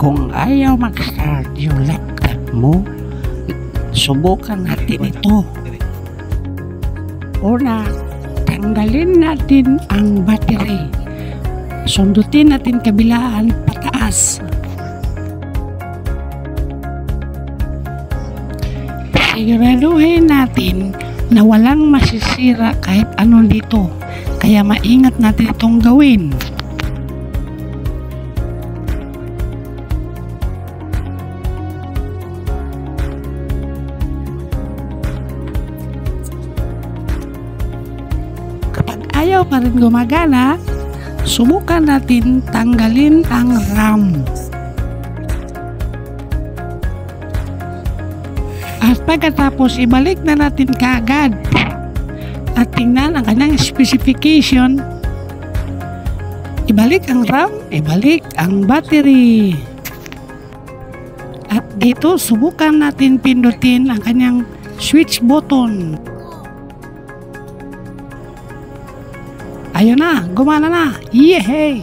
Kung ayaw mag-start yung laptop mo, subukan natin ito. Una, tanggalin natin ang battery. Sundutin natin kabilaan pataas. Siguraduhin natin na walang masisira kahit ano dito. Kaya maingat natin itong gawin. Kapag ayaw pa rin gumagana, subukan natin tanggalin ang RAM. At pagkatapos, ibalik na natin kaagad at tingnan ang kanyang specification. Ibalik ang RAM, ibalik ang battery. At dito, subukan natin pindutin ang kanyang switch button. Ayun na, gumana na. Yehey!